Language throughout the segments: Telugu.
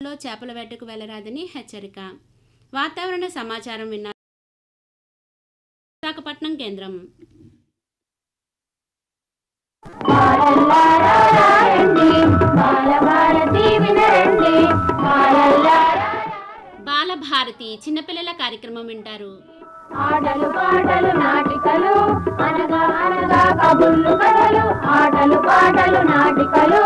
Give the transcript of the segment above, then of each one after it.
సముద్రంలో చేపల వేటకు వెళ్ళరాదని హెచ్చరిక. వాతావరణ సమాచారం విన్నారు. విశాఖపట్నం కేంద్రం. బాలభారతి చిన్నపిల్లల కార్యక్రమం వింటారు. ఆటలు పాటలు నాటికలు అనగా అనగా కబుర్లు కథలు. ఆటలు పాటలు నాటికలు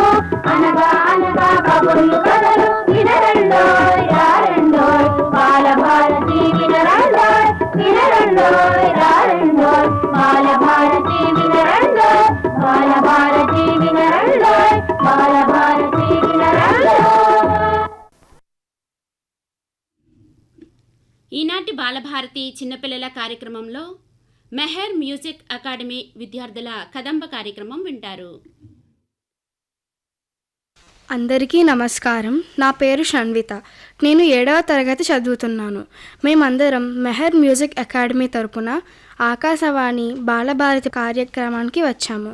అనగా అనగా కబుర్లు కథలు. వినరండోయ్ రారండోయ్ బాలభారతి వినరండోయ్. వినరండోయ్ రారండోయ్ బాలభారతి వినరండోయ్. బాలభారతి వినరండోయ్. బాలభారతి వినరండోయ్. ఈనాటి బాలభారతి చిన్నపిల్లల కార్యక్రమంలో మెహర్ మ్యూజిక్ అకాడమీ విద్యార్థుల కదంబ కార్యక్రమం వింటారు. అందరికీ నమస్కారం. నా పేరు షన్విత. నేను 7వ తరగతి చదువుతున్నాను. మేమందరం మెహర్ మ్యూజిక్ అకాడమీ తరపున ఆకాశవాణి బాలభారతి కార్యక్రమానికి వచ్చాము.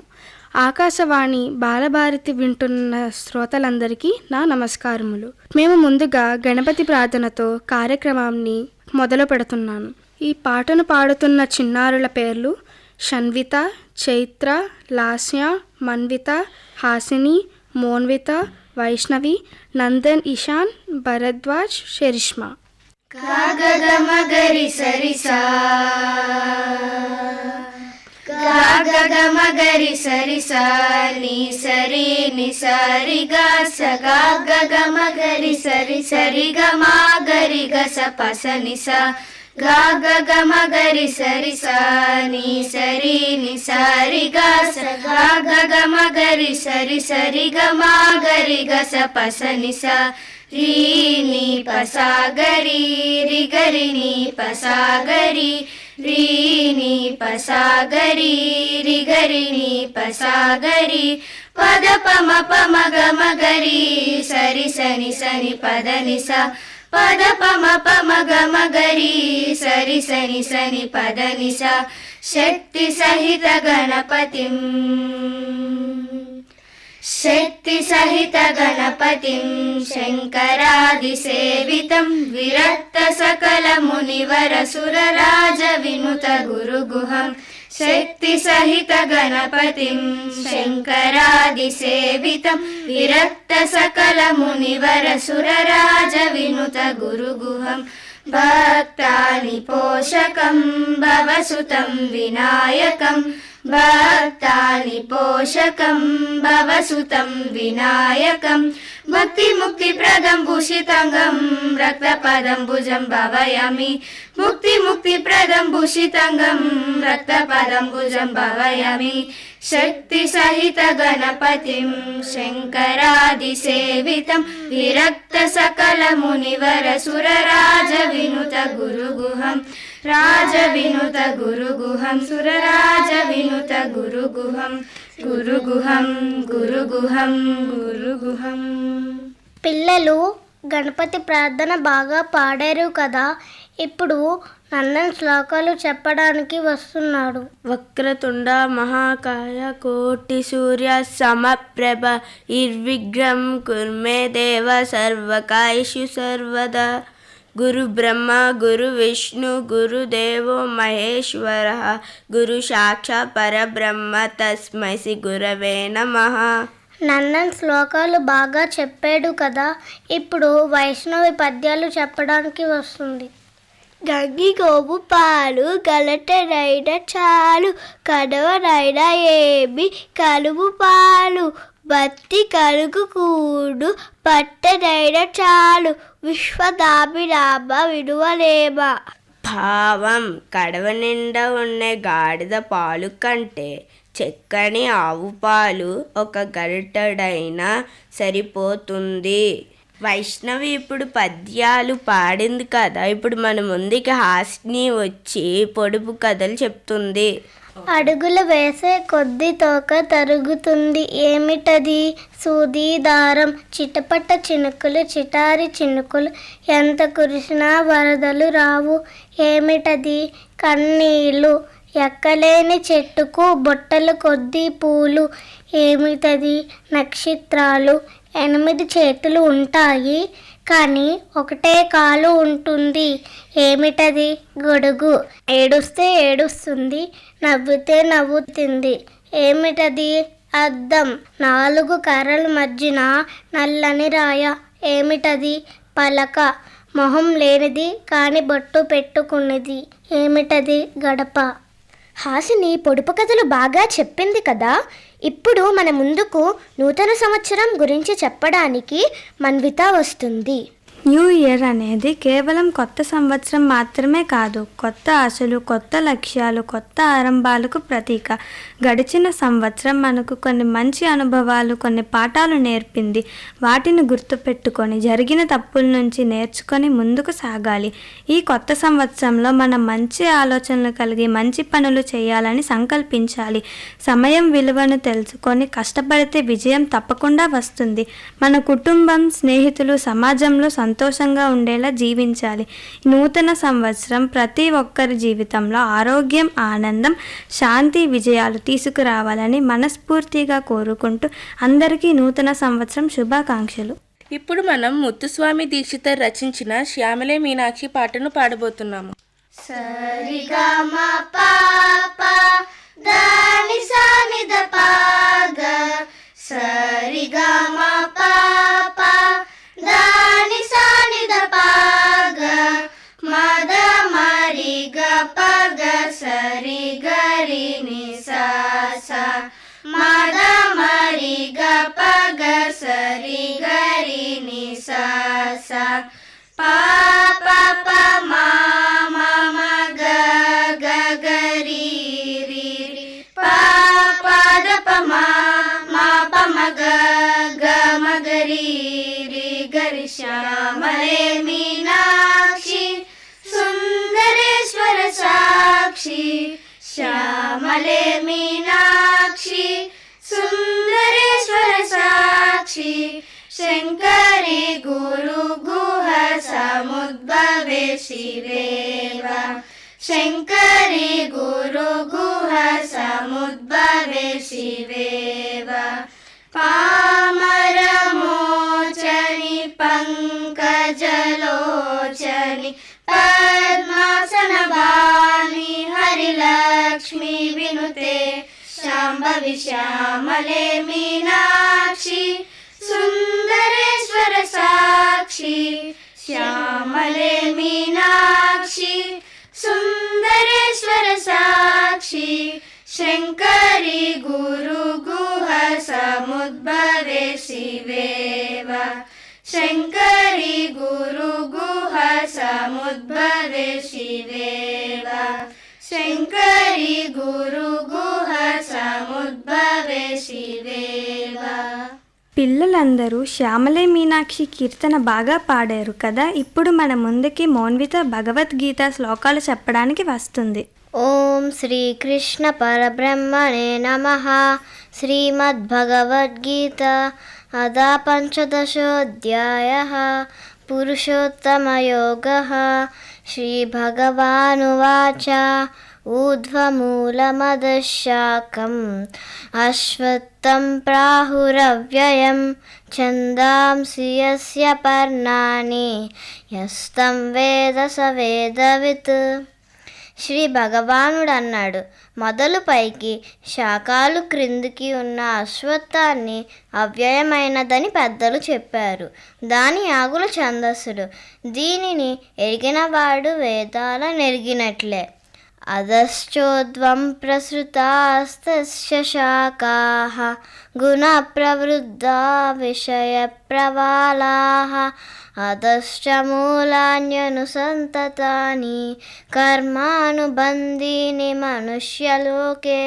ఆకాశవాణి బాలభారతి వింటున్న శ్రోతలందరికీ నా నమస్కారములు. మేము ముందుగా గణపతి ప్రార్థనతో కార్యక్రమాన్ని మొదలు పెడుతున్నాను. ఈ పాటను పాడుతున్న చిన్నారుల పేర్లు షన్విత, చైత్ర, లాస్య, మన్విత, హాసిని, మోన్విత, వైష్ణవి, నందన్, ఇషాన్, భరద్వాజ్, షరిష్మా. గగమగరి సరిసా గగమగరి సరిసా ని సరి ని సరి గ స గగమగరి సరి సరి గ మా గరి గ స ప స ని స గగమగరి సరిసా ని సరి ని సరి గ స గగమగరి సరి సరి గ మా గరి గ స ప స ని స రీ ని ప స గరి రి గరి ని ప స గరి రీ ని ప స గరి రి గరి ని ప స గరి పద ప మ ప మ గ మ గరి సరి సని సని పద ని స పద ప మ ప మ గ మ గరి సరి సని సని పద ని స శక్తి సహిత గణపతిం శక్తి సహిత గణపతిం శంకరాది సేవితం విరక్త సకల మునివర సురరాజ వినుత గురుగుహం శక్తి సహిత గణపతిం శంకరాది సేవితం విరక్త సకల మునివర సురరాజ వినుత గురుగుహం భక్తాని పోషకం భవసుతం వినాయకం భక్తాని పోషకం భవసుతం వినాయకం భక్తి ముక్తి ప్రదం భూషితంగం రక్తపదం భుజం భవయామి ముక్తి ముక్తి ప్రదం భూషితంగం రక్తపదం భుజం భవయామి శక్తి సహిత గణపతిం శంకరాది సేవితం విరక్త సకల మునివర సురరాజ వినుత గురుగుహం రాజ వినుత గురుగుహం సురరాజ వినుత గురుగుహం గురుగుహం గురుగుహం గురుగుహం. పిల్లలు గణపతి ప్రార్థన బాగా పాడారు కదా. ఇప్పుడు నందన్ శ్లోకాలు చెప్పడానికి వస్తున్నాడు. వక్రతుండ మహాకాయ కోటి సూర్య సమప్రభ నిర్విఘ్నం కుర్మే దేవ సర్వకాయేషు సర్వదా గురు బ్రహ్మ గురు విష్ణు గురుదేవో మహేశ్వర గురు సాక్షాత్ పరబ్రహ్మ తస్మై శ్రీ గురవే నమః. నందన్ శ్లోకాలు బాగా చెప్పాడు కదా. ఇప్పుడు వైష్ణవి పద్యాలు చెప్పడానికి వస్తుంది. గంగి గోవు పాలు గలటరైన చాలు కడవరైన ఏమి కలువు పాలు బత్తి కలుగు కూడు పట్టనైన చాలు విశ్వదాభిరామ విడువలేమ. భావం కడవ నిండా ఉండే గాడిద పాలు కంటే చెక్కని ఆవు పాలు ఒక గరిటెడైనా సరిపోతుంది. వైష్ణవి ఇప్పుడు పద్యాలు పాడింది కదా. ఇప్పుడు మన ముందుకి హాసిని వచ్చి పొడుపు కథలు చెప్తుంది. అడుగులు వేసే కొద్ది తోక తరుగుతుంది ఏమిటది? సూది దారం. చిటపట చినుకులు చిటారి చినుకులు ఎంత కురిసినా వరదలు రావు ఏమిటది? కన్నీళ్ళు. ఎక్కలేని చెట్టుకు బొట్టలు కొద్ది పూలు ఏమిటది? నక్షత్రాలు. 8 చేతులు ఉంటాయి కానీ ఒకటే కాలు ఉంటుంది. ఏమిటది? గొడుగు. ఏడుస్తే ఏడుస్తుంది, నవ్వితే నవ్వుతుంది. ఏమిటది? అద్దం. 4 కర్రల మధ్యన నల్లని రాయ. ఏమిటది? పలక. మొహం లేనిది కానీ బొట్టు పెట్టుకున్నది. ఏమిటది? గడప. హాసిని పొడుపు కథలు బాగా చెప్పింది కదా. ఇప్పుడు మన ముందుకు నూతన సంవత్సరం గురించి చెప్పడానికి మన్విత వస్తుంది. న్యూ ఇయర్ అనేది కేవలం కొత్త సంవత్సరం మాత్రమే కాదు, కొత్త ఆశలు, కొత్త లక్ష్యాలు, కొత్త ఆరంభాలకు ప్రతీక. గడిచిన సంవత్సరం మనకు కొన్ని మంచి అనుభవాలు, కొన్ని పాఠాలు నేర్పింది. వాటిని గుర్తుపెట్టుకొని జరిగిన తప్పుల నుంచి నేర్చుకొని ముందుకు సాగాలి. ఈ కొత్త సంవత్సరంలో మనం మంచి ఆలోచనలు కలిగి మంచి పనులు చేయాలని సంకల్పించాలి. సమయం విలువను తెలుసుకొని కష్టపడితే విజయం తప్పకుండా వస్తుంది. మన కుటుంబం, స్నేహితులు, సమాజంలో సంతోషంగా ఉండేలా జీవించాలి. నూతన సంవత్సరం ప్రతి ఒక్కరి జీవితంలో ఆరోగ్యం, ఆనందం, శాంతి, విజయాలు తీసుకురావాలని మనస్ఫూర్తిగా కోరుకుంటూ అందరికీ నూతన సంవత్సరం శుభాకాంక్షలు. ఇప్పుడు మనం ముత్తుస్వామి దీక్షితర్ రచించిన శ్యామలే మీనాక్షి పాటను పాడబోతున్నాము. సరిగా మా పాప దాని సానిద పాగ సరిగా మా పాప దాని సానిద పాగ మద మరి గ పగ సరి గరి ని సా సా మద మరి గ పగ సరి గరి ని సా సా పా పా పా మా మా మా గ గ గరి రి రి పా పా ద ప మా మా ప మ గ గ మ గరి రి గరి శ్యామలే మీనాక్షి సుందరేశ్వర సాక్షి శ్యామలే మీనాక్షి సుందరేశ్వర సాక్షి శంకరి గురు గుహ సముద్భవే శివేవ శంకరి గురు గుహ సముద్భవే శివేవ పామర మోచని పంకజలోచని పద్మాసన వాణి హరిలక్ష్మి వినుతే శాంభవి శ్యామలే మీనాక్షి సుందరేశ్వర సాక్షి శ్యామలే మీనాక్షి సుందరేశ్వర సాక్షి శంకరి గురు గుహ సముద్భవే శివేవ శంకరి గురు గుహ సముద్భవే శివేవ శంకరి గురు గుహ సముద్భవే శివేవ. పిల్లలందరూ శ్యామలే మీనాక్షి కీర్తన బాగా పాడారు కదా. ఇప్పుడు మన ముందుకి మోన్విత భగవద్గీత శ్లోకాలు చెప్పడానికి వస్తుంది. ఓం శ్రీకృష్ణ పరబ్రహ్మణే నమః. శ్రీమద్భగవద్గీత అదా పంచదశోऽధ్యాయः. పురుషోత్తమయోగः. శ్రీభగవానువాచ ఊర్ధ్వమూలమధఃశాఖం అశ్వత్థం ప్రాహురవ్యయం ఛందాంసి యస్య పర్ణాని యస్తం వేద స వేదవిత్. శ్రీ భగవానుడు అన్నాడు, మొదలు పైకి శాఖాలు క్రిందికి ఉన్న అశ్వత్థాన్ని అవ్యయమైనదని పెద్దలు చెప్పారు. దాని ఆకులు ఛందస్సులు. దీనిని ఎరిగినవాడు వేదాల నెరిగినట్లే. అధశ్చోద్వం ప్రసృతాస్తస్య శాఖాః గుణ ప్రవృద్ధా విషయ ప్రవాళాః అధశ్చ మూలాన్యనుసంతతాని కర్మానుబంధీని మనుష్యలోకే.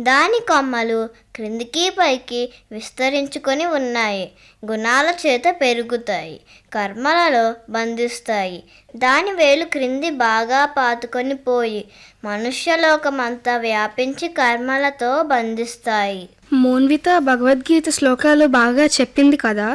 దాని కొమ్మలు క్రిందికి పైకి విస్తరించుకొని ఉన్నాయి. గుణాల చేత పెరుగుతాయి, కర్మలలో బంధిస్తాయి. దాని వేలు క్రింది బాగా పాతుకొని పోయి మనుష్యలోకమంతా వ్యాపించి కర్మలతో బంధిస్తాయి. మోన్విత భగవద్గీత శ్లోకాలు బాగా చెప్పింది కదా.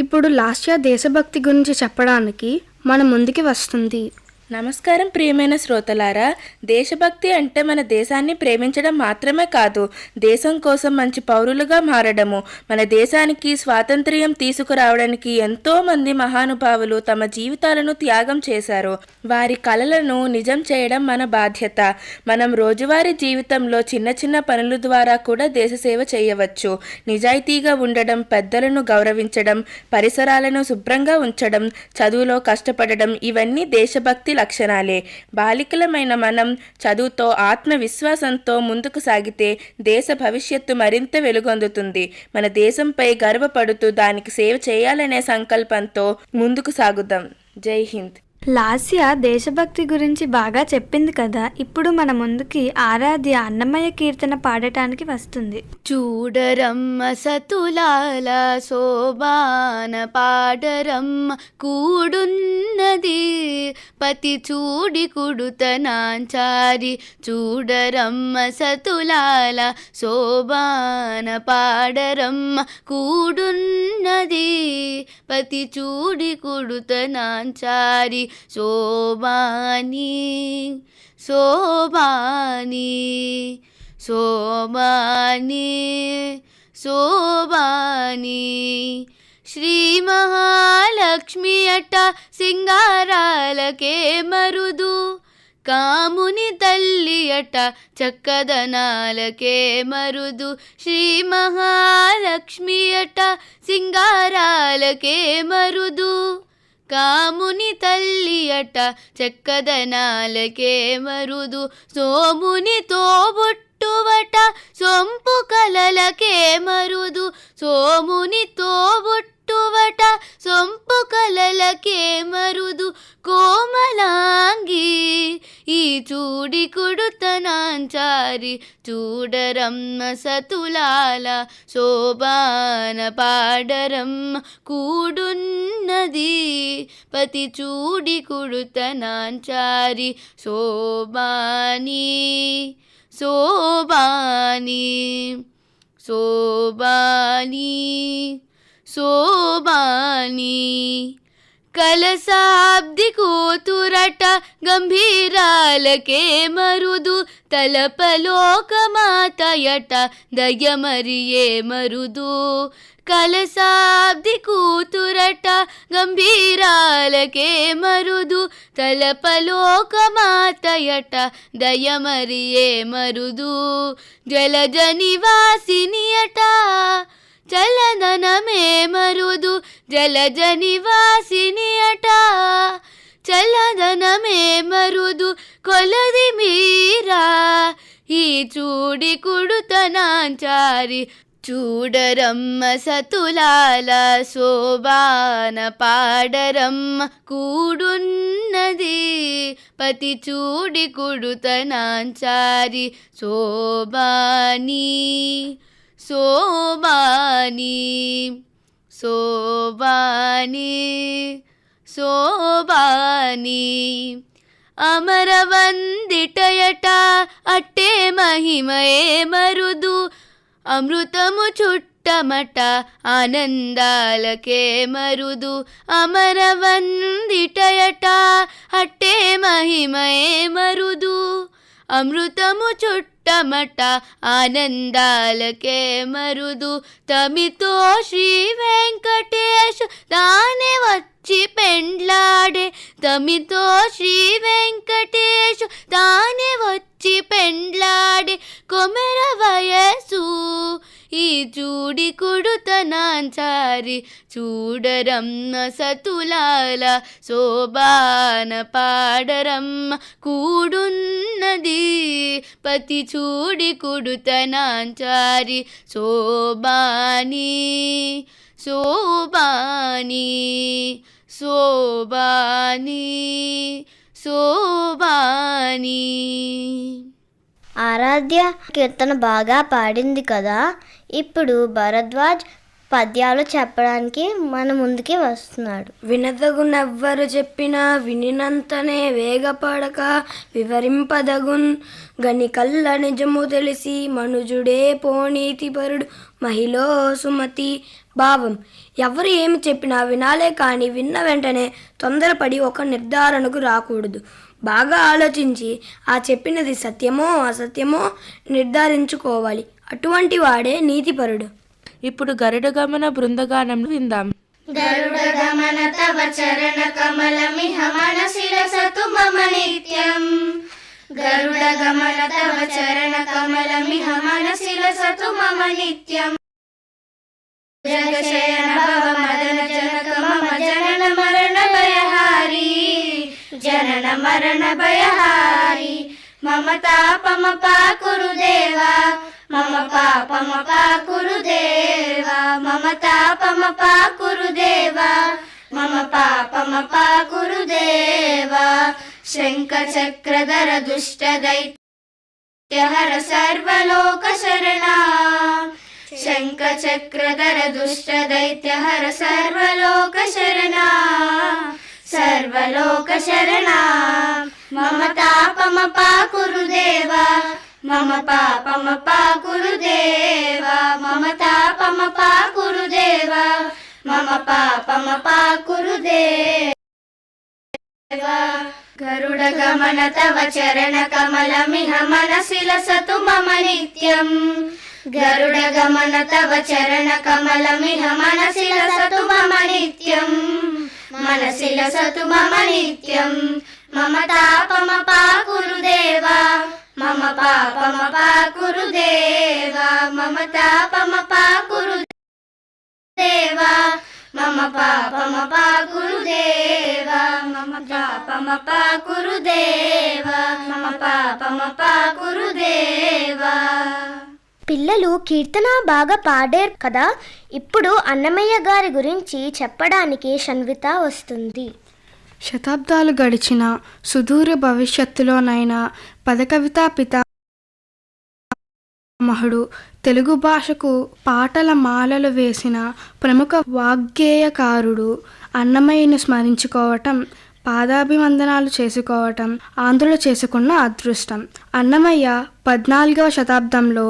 ఇప్పుడు లాస్య దేశభక్తి గురించి చెప్పడానికి మన ముందుకి వస్తుంది. నమస్కారం ప్రియమైన శ్రోతలారా, దేశభక్తి అంటే మన దేశాన్ని ప్రేమించడం మాత్రమే కాదు, దేశం కోసం మంచి పౌరులుగా మారడము. మన దేశానికి స్వాతంత్ర్యం తీసుకురావడానికి ఎంతో మంది మహానుభావులు తమ జీవితాలను త్యాగం చేశారు. వారి కలలను నిజం చేయడం మన బాధ్యత. మనం రోజువారీ జీవితంలో చిన్న చిన్న పనుల ద్వారా కూడా దేశ సేవ చేయవచ్చు. నిజాయితీగా ఉండడం, పెద్దలను గౌరవించడం, పరిసరాలను శుభ్రంగా ఉంచడం, చదువులో కష్టపడడం, ఇవన్నీ దేశభక్తి లక్షణాలే. బాలికలమైన మనం చదువుతో ఆత్మవిశ్వాసంతో ముందుకు సాగితే దేశ భవిష్యత్తు మరింత వెలుగొందుతుంది. మన దేశంపై గర్వపడుతూ దానికి సేవ చేయాలనే సంకల్పంతో ముందుకు సాగుదాం. జై హింద్. లాస్య దేశభక్తి గురించి బాగా చెప్పింది కదా. ఇప్పుడు మన ముందుకి ఆరాధ్య అన్నమయ్య కీర్తన పాడటానికి వస్తుంది. చూడరమ్మ సతులాల శోభాన పాడరమ్మ కూడున్నది పతి చూడి కుడుతనాంచారి. చూడరమ్మ సతులాల శోభాన పాడరమ్మ కూడున్నది పతి చూడి కుడుతనాంచారి. శోభాని శోభాని శోభాని శోభాని శ్రీ మహాలక్ష్మి అట సింగారాలకే మరుదు. కాముని తల్లి అట చక్కదనాలకే మరుదు. శ్రీ మహాలక్ష్మి అట సింగారాలకే మరుదు. కాముని తల్లి అట చక్కదనాలకే మరుదు. సోముని తోబుట్టువట సొంపు కలలకే మరుదు. సోముని తోబుట్టువట సొంపు కలలకే మరుదు. కోమలాంగి ఈ చూడి కుడుతనాంచారి. చూడరమ్మ సతులాల శోభాన పాడరమ్మ కూడున్నది పతి చూడి కుడుతనాంచారి. శోభాని శోభాని శోభాని శోభాని కలసాబ్ది కూతురట గంభీరాలకే మరుదు. తలపలోకమాతయట దయమరియే మరుదు. కలసాబ్ది కూతురట గంభీరాలకే మరుదు. తలపలోకమాతయట దయమరియే మరుదు. జలజ నివాసిని అట చలదనమే మరుదు. జలజ నివాసిని అట చలదనమే మరుదు. కొలది మీరా ఈ చూడి కుడుతనాంచారి. చూడరమ్మ సతులాల శోభాన పాడరమ్మ కూడున్నది పతి చూడి కుడుతనాంచారి. శోభాని శోభాని శోభాని శోభాని అమరవందిటయట అట్టే మహిమయే మరుదు. అమృతము చుట్టమట ఆనందాలకే మరుదు. అమరవందిటయట అట్టే మహిమయే మరుదు. అమృతము చుట్టమట ఆనందాలకే మరుదు. తమితో శ్రీ వెంకటేశు తానే వచ్చి పెండ్లాడే. తమితో శ్రీ వెంకటేశు తానే వచ్చి పెండ్లాడే. కొమెర వయసు ఈ చూడి కుడుతనాంచారి. చూడరమ్మ సతులాల శోభాన పాడరమ్మ కూడున్నది పతి చూడి కుడుతనాంచారి. శోభాని శోభాని శోభాని శోభాని. ఆరాధ్య కీర్తన బాగా పాడింది కదా. ఇప్పుడు భరద్వాజ్ పద్యాలు చెప్పడానికి మన ముందుకి వస్తున్నాడు. వినదగునెవ్వరు చెప్పినా వినినంతనే వేగపడక వివరింపదగున్. గని కల్ల నిజము తెలిసి మనుజుడే పోనీతిపరుడు మహిళో సుమతి. భావం. ఎవరు ఏమి చెప్పినా వినాలే కానీ విన్న వెంటనే తొందరపడి ఒక నిర్ధారణకు రాకూడదు. బాగా ఆలోచించి ఆ చెప్పినది సత్యమో అసత్యమో నిర్ధారించుకోవాలి. అటువంటి వాడే నీతిపరుడు. ఇప్పుడు గరుడ గమన బృందగానం విందాం. గరుడ గమన తవ చరణ కమలమిహ మనసి లసతు మమ నిత్యం. గరుడ గమన తవ చరణ కమలమిహ మనసి లసతు మమ నిత్యం. జగశయన భవ మదన జనక మమ జనన మరణ భయహారి. జనన మరణ భయహారి. మమ తాపమ పాకురు దేవా. మమ పాపమ పాకురు దేవా. మమ తాపమ పాకురు దేవా. మమ పాపమ పాకురు దేవా. శంఖ చక్రధర దుష్ట దైత్యహర సర్వలోక శరణా. శంఖ చక్రధర దుష్ట దైత్యహర సర్వలోక శరణా. సర్వలోక శరణా. మమ తాపమ పాకురు దేవా. మమ పాపమ పాకురు దేవా. మమ తాపమ పాకురు దేవా. మమ పాపమ పాకురు దేవా. గరుడ గమన తవ చరణ కమలమిహ మనసి లసతు మమ నిత్యం. గరుడ గమన తవ చరణ కమలమిహ మనసి లసతు మమ నిత్యం. మనసి లసతు మమ నిత్యం. మమ తాపమ పాకురు దేవా. మమ పాపమ పాకురు దేవా. మమ తాపమ పాకురు దేవా. మమ పాపమ పాకురు దేవా. మమ పాపమ పాకురు దేవా. మమ పాపమ పాకురు దేవా. పిల్లలు కీర్తన బాగా పాడారు కదా. ఇప్పుడు అన్నమయ్య గారి గురించి చెప్పడానికి షణ్విత వస్తుంది. శతాబ్దాలు గడిచిన సుదూర భవిష్యత్తులోనైనా పదకవితా పితామహుడు, తెలుగు భాషకు పాటల మాలలు వేసిన ప్రముఖ వాగ్గేయకారుడు అన్నమయ్యను స్మరించుకోవటం, పాదాభివందనాలు చేసుకోవటం ఆంధ్రులు చేసుకున్న అదృష్టం. అన్నమయ్య 14వ శతాబ్దంలో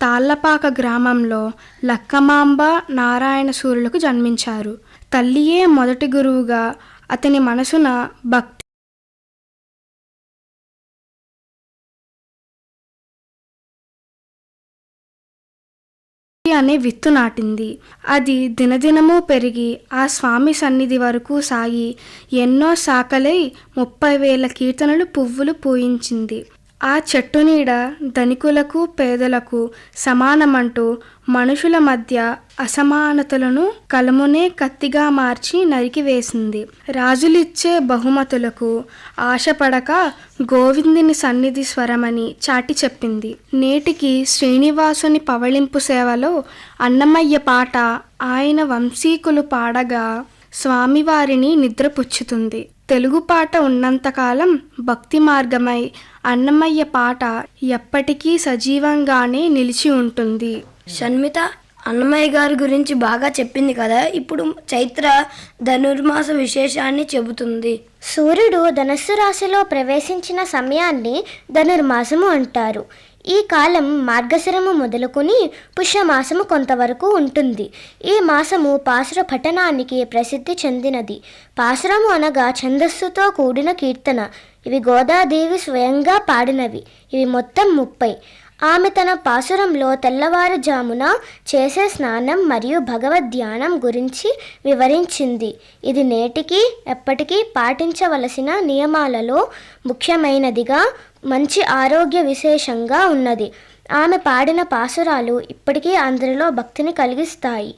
తాళ్లపాక గ్రామంలో లక్కమాంబ నారాయణ సూర్యులకు జన్మించారు. తల్లియే మొదటి గురువుగా అతని మనసున భక్తి అనే విత్తు నాటింది. అది దినదినము పెరిగి ఆ స్వామి సన్నిధి వరకు సాగి ఎన్నో శాఖలై 30,000 కీర్తనలు పువ్వులు పూయించింది. ఆ చెట్టు నీడ ధనికులకు పేదలకు సమానమంటూ మనుషుల మధ్య అసమానతలను కలమునే కత్తిగా మార్చి నరికివేసింది. రాజులిచ్చే బహుమతులకు ఆశపడక గోవిందుని సన్నిధి స్వరమని చాటి చెప్పింది. నేటికి శ్రీనివాసుని పవళింపు సేవలో అన్నమయ్య పాట ఆయన వంశీకులు పాడగా స్వామివారిని నిద్రపుచ్చుతుంది. తెలుగు పాట ఉన్నంతకాలం భక్తి మార్గమై అన్నమయ్య పాట ఎప్పటికీ సజీవంగానే నిలిచి ఉంటుంది. షణ్మిత అన్నమయ్య గారి గురించి బాగా చెప్పింది కదా. ఇప్పుడు చైత్ర ధనుర్మాస విశేషాన్ని చెబుతుంది. సూర్యుడు ధనుస్సు రాశిలో ప్రవేశించిన సమయాన్ని ధనుర్మాసము అంటారు. ఈ కాలం మార్గశిరము మొదలుకొని పుష్యమాసము కొంతవరకు ఉంటుంది. ఈ మాసము పాసుర పఠనానికి ప్రసిద్ధి చెందినది. పాసురము అనగా ఛందస్సుతో కూడిన కీర్తన. ఇవి గోదాదేవి స్వయంగా పాడినవి. ఇవి మొత్తం 30. ఆమె తన పాసురంలో తెల్లవారుజామున చేసే స్నానం మరియు భగవద్ ధ్యానం గురించి వివరించింది. ఇది నేటికి ఎప్పటికీ పాటించవలసిన నియమాలలో ముఖ్యమైనదిగా, మంచి ఆరోగ్య విశేషంగా ఉన్నది. ఆమె పాడిన పాసురాలు ఇప్పటికీ అందరిలో భక్తిని కలిగిస్తాయి.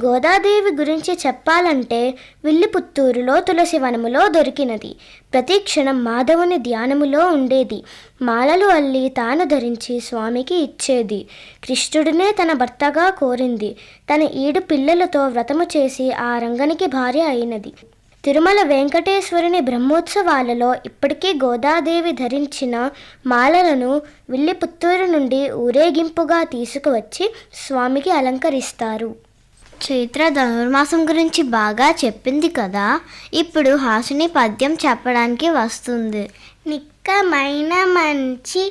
గోదాదేవి గురించి చెప్పాలంటే విల్లిపుత్తూరులో తులసి వనములో దొరికినది. ప్రతి క్షణం మాధవుని ధ్యానములో ఉండేది. మాలలు అల్లి తాను ధరించి స్వామికి ఇచ్చేది. కృష్ణుడినే తన భర్తగా కోరింది. తన 7 పిల్లలతో వ్రతము చేసి ఆ రంగనికి భార్య అయినది. తిరుమల వెంకటేశ్వరుని బ్రహ్మోత్సవాలలో ఇప్పటికీ గోదాదేవి ధరించిన మాలలను విల్లిపుత్తూరు నుండి ఊరేగింపుగా తీసుకువచ్చి స్వామికి అలంకరిస్తారు. చైత్ర ధనుర్మాసం గురించి బాగా చెప్పింది కదా. ఇప్పుడు హాసిని పద్యం చెప్పడానికి వస్తుంది. నిక్కమైన మంచి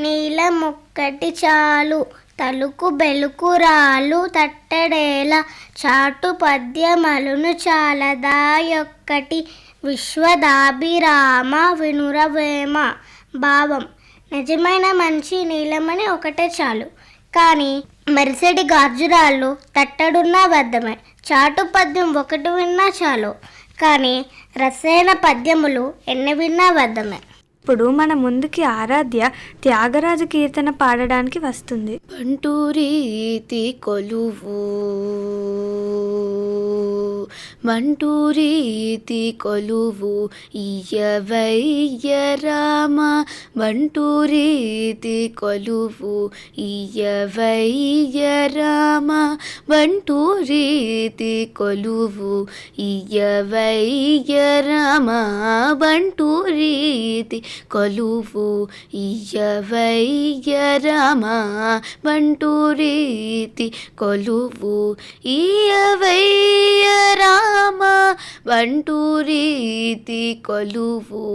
నీలమొక్కటి చాలు, తలుకు బెలుకు రాలు తట్టడేల చాటు పద్యమలును చాలదాయొక్కటి విశ్వదాభిరామ వినురవేమ. భావం: నిజమైన మంచి నీలమని ఒకటే చాలు, కానీ మెరిసెడి గాజురాళ్ళు తట్టడున్నా వద్దమే. చాటు పద్యం ఒకటి విన్నా చాలు, కానీ రసైన పద్యములు ఎన్ని విన్నా వద్దమే. ఇప్పుడు మన ముందుకి ఆరాధ్య త్యాగరాజ కీర్తన పాడడానికి వస్తుంది. బంటూరీతి కొలువు బంటూరీతి కొలువు ఇయ్యవయ్య రామ బంటూరీతి కొలువు ఇయ్యవయ్య రామ బంటూరీతి కొలువు ఇయ్యవయ్య రామ బంటూరీతి కొలువు ఇయ్యవయ్య రామ బంటూరీతి కొలువు ఇయ్యవయ్య రామ బంటూరీతి కొలువు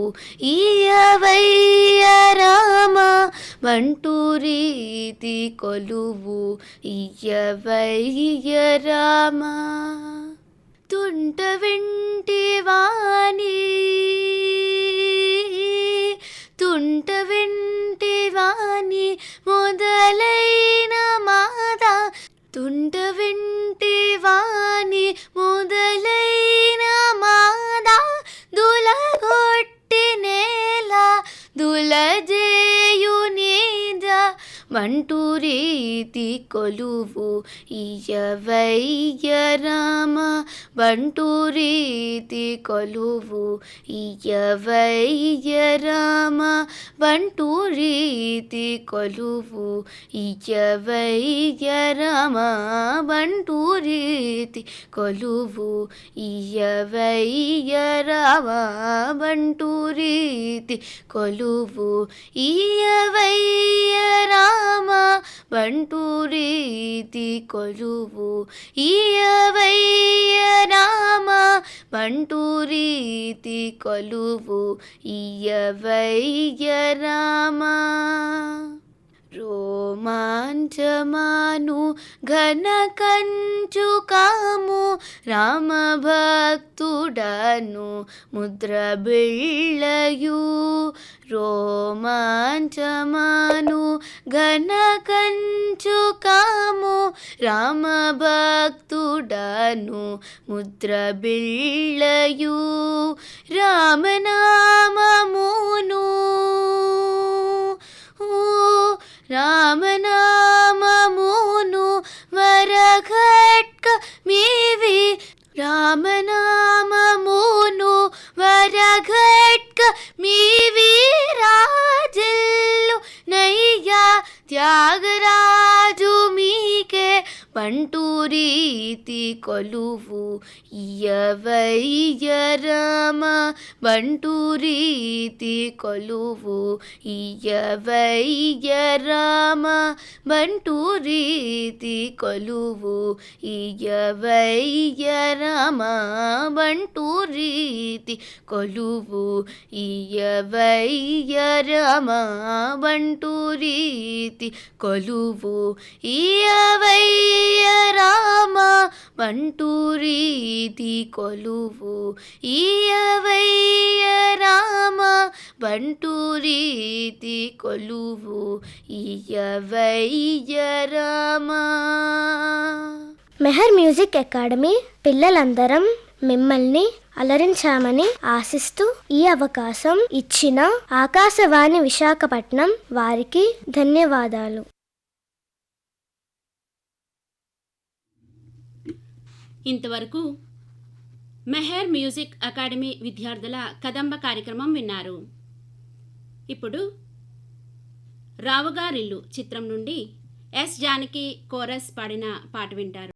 ఇయ్యవయ్య రామ బంటూరీతి కొలువు ఇయ్యవయ్య రామ. తుంట వెంటి వాణి తుంట వెంటి వాణి మొదలైన మాద తుంట వెంటి వాణి మొదలైన మాద దులగొట్టి నేల దులజేయు నీద బంటూరీతి కొలువు ఇయ్యవయ్య రామ బంటూరీతి కొలువు ఇయ్యవయ్య రామ బంటూరీతి కొలువు ఇయ్యవయ్య రామ బంటూరీతి కొలువు ఇయ్యవయ్య రామ బంటూరీతి కొలువు ఇయ్యవయ్య రామ బంటూరీతి కొలువు ఇయ్యవయ్య రామ బంటూరీతి కొలువు ఇయ్యవయ్య రామ. రోమాంచమాను ఘన కంచుకాము రామభక్తుడను ముద్ర బిళ్ళయు రోమాంచమాను ఘన కంచుకాము రామభక్తుడను ముద్ర బిళ్ళయు రామనామమును రామనామమును వరఘట్క మీవి రామనామమును వరఘట్క మీవి రాజిల్లు నయ్యా త్యాగరాజు మీకే బంటూరీతి కొలువు ఇయ్యవయ్య రామ బంటూరీతి కొలువు ఇయ్యవయ్య రామ బంటూరీతి కొలువు ఇయ్యవయ్య రామ బంటూరీతి కొలువు ఇయ్యవయ్య రామ బంటూరీతి కొలువు ఇయ్యవయ్య రామ బంటూరీతి కొలువు ఇయ్యవయ్య రామ బంటూరీతి కొలువు ఇయ్యవయ్య రామ. మెహర్ మ్యూజిక్ అకాడమీ పిల్లలందరం మిమ్మల్ని అలరించామని ఆశిస్తూ ఈ అవకాశం ఇచ్చిన ఆకాశవాణి విశాఖపట్నం వారికి ధన్యవాదాలు. ఇంతవరకు మెహర్ మ్యూజిక్ అకాడమీ విద్యార్థుల కదంబ కార్యక్రమం విన్నారు. ఇప్పుడు రావుగారిల్లు చిత్రం నుండి ఎస్ జానకి కోరస్ పాడిన పాట వింటారు.